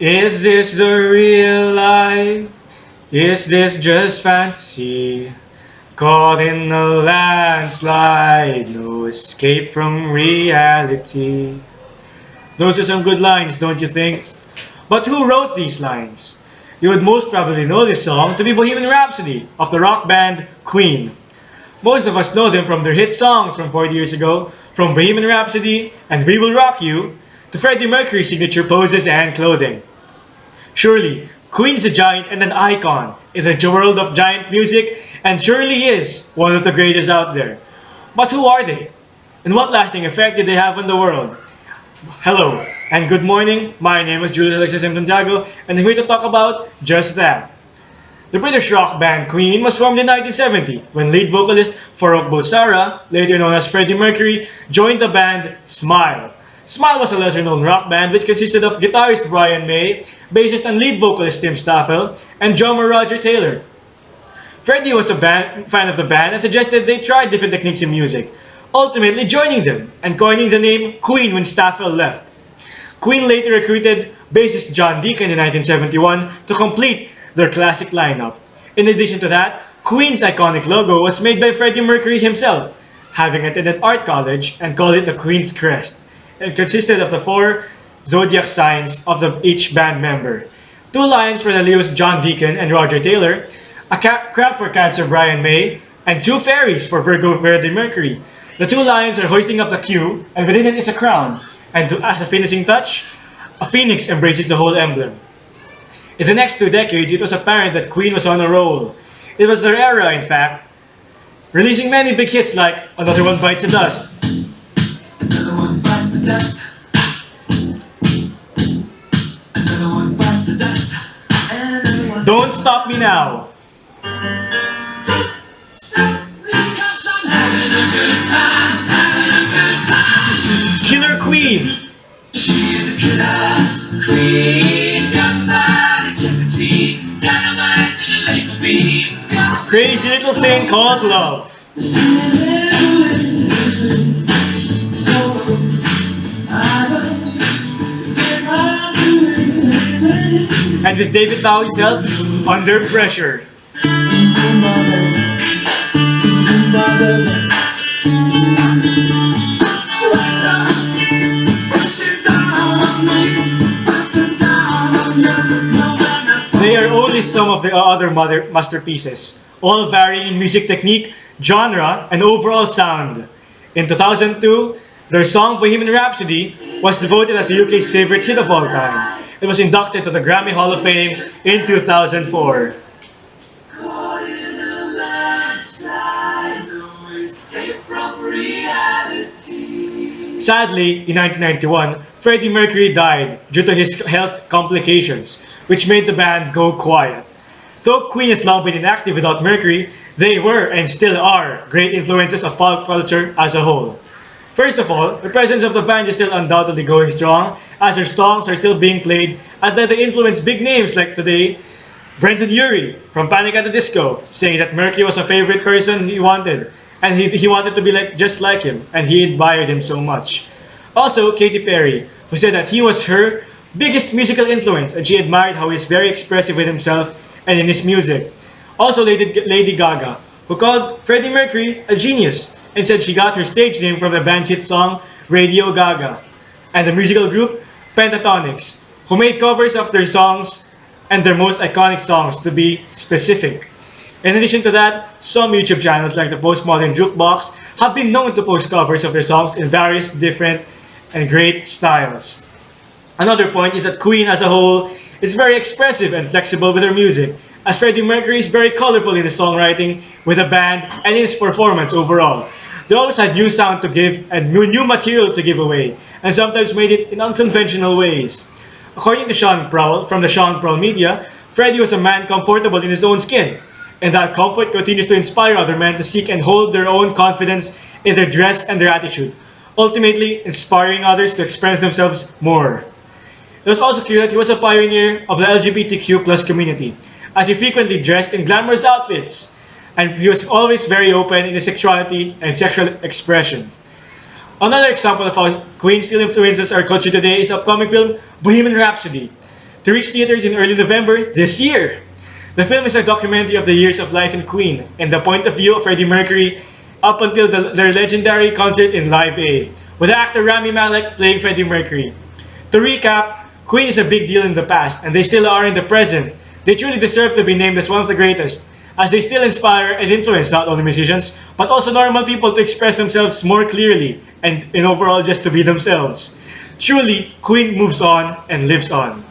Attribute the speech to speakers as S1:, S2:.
S1: Is this the real life? Is this just fantasy? Caught in a landslide, no escape from reality. Those are some good lines, don't you think? But who wrote these lines? You would most probably know this song to be Bohemian Rhapsody of the rock band Queen. Most of us know them from their hit songs from 40 years ago, from Bohemian Rhapsody and We Will Rock You, to Freddie Mercury's signature poses and clothing. Surely, Queen is a giant and an icon in the world of giant music, and surely is one of the greatest out there. But who are they? And what lasting effect did they have on the world? Hello, and good morning. My name is Julius Alexces and Santiago, and I'm here to talk about just that. The British rock band Queen was formed in 1970 when lead vocalist Farrokh Bulsara, later known as Freddie Mercury, joined the band Smile. Smile was a lesser-known rock band which consisted of guitarist Brian May, bassist and lead vocalist Tim Staffel, and drummer Roger Taylor. Freddie was a fan of the band and suggested they try different techniques in music, ultimately joining them and coining the name Queen when Staffel left. Queen later recruited bassist John Deacon in 1971 to complete their classic lineup. In addition to that, Queen's iconic logo was made by Freddie Mercury himself, having attended art college and called it the Queen's Crest. It consisted of the four zodiac signs of each band member. Two lions for the Leos John Deacon and Roger Taylor, a crab for Cancer Brian May, and two fairies for Virgo Freddie Mercury. The two lions are hoisting up the Q, and within it is a crown, and as a finishing touch, a phoenix embraces the whole emblem. In the next 2 decades, it was apparent that Queen was on a roll. It was their era, in fact, releasing many big hits like Another One Bites the Dust,
S2: Another one bites the dust. Another one bites the dust. Another one.
S1: Don't Stop Me Now,
S2: Stop me 'cause I'm having a good time. Having a good time.
S1: Killer Queen,
S2: She's a killer queen. Got that integrity. Dynamite and a laser beam.
S1: Crazy Little Thing Called Love, and with David Bowie himself, Under Pressure. They are only some of the other masterpieces, all varying in music technique, genre, and overall sound. In 2002, their song Bohemian Rhapsody was voted as the UK's favorite hit of all time. It was inducted to the Grammy Hall of Fame in 2004.
S2: Caught in a landslide. No escape from reality.
S1: Sadly, in 1991, Freddie Mercury died due to his health complications, which made the band go quiet. Though Queen has long been inactive without Mercury, they were and still are great influences of pop culture as a whole. First of all, the presence of the band is still undoubtedly going strong, as their songs are still being played and that they influence big names like today, Brendon Urie from Panic at the Disco, saying that Mercury was a favorite person he wanted, and he wanted to be just like him, and he admired him so much. Also, Katy Perry, who said that he was her biggest musical influence and she admired how he's very expressive with himself and in his music. Also, Lady Gaga, who called Freddie Mercury a genius and said she got her stage name from the band's hit song Radio Gaga. And the musical group Pentatonix, who made covers of their songs and their most iconic songs to be specific. In addition to that, some YouTube channels like the Postmodern Jukebox have been known to post covers of their songs in various different and great styles. Another point is that Queen as a whole is very expressive and flexible with her music, as Freddie Mercury is very colorful in his songwriting with the band and in his performance overall. They always had new sound to give and new material to give away, and sometimes made it in unconventional ways. According to Sean Prowl from the Sean Prowl Media, Freddie was a man comfortable in his own skin, and that comfort continues to inspire other men to seek and hold their own confidence in their dress and their attitude, ultimately inspiring others to express themselves more. It was also clear that he was a pioneer of the LGBTQ plus community, as he frequently dressed in glamorous outfits, and he was always very open in his sexuality and sexual expression. Another example of how Queen still influences our culture today is the upcoming film Bohemian Rhapsody. to reach theaters in early November this year. The film is a documentary of the years of life in Queen and the point of view of Freddie Mercury up until their legendary concert in Live Aid, with actor Rami Malek playing Freddie Mercury. To recap, Queen is a big deal in the past, and they still are in the present. They truly deserve to be named as one of the greatest, as they still inspire and influence not only musicians, but also normal people to express themselves more clearly and in overall just to be themselves. Truly, Queen moves on and lives on.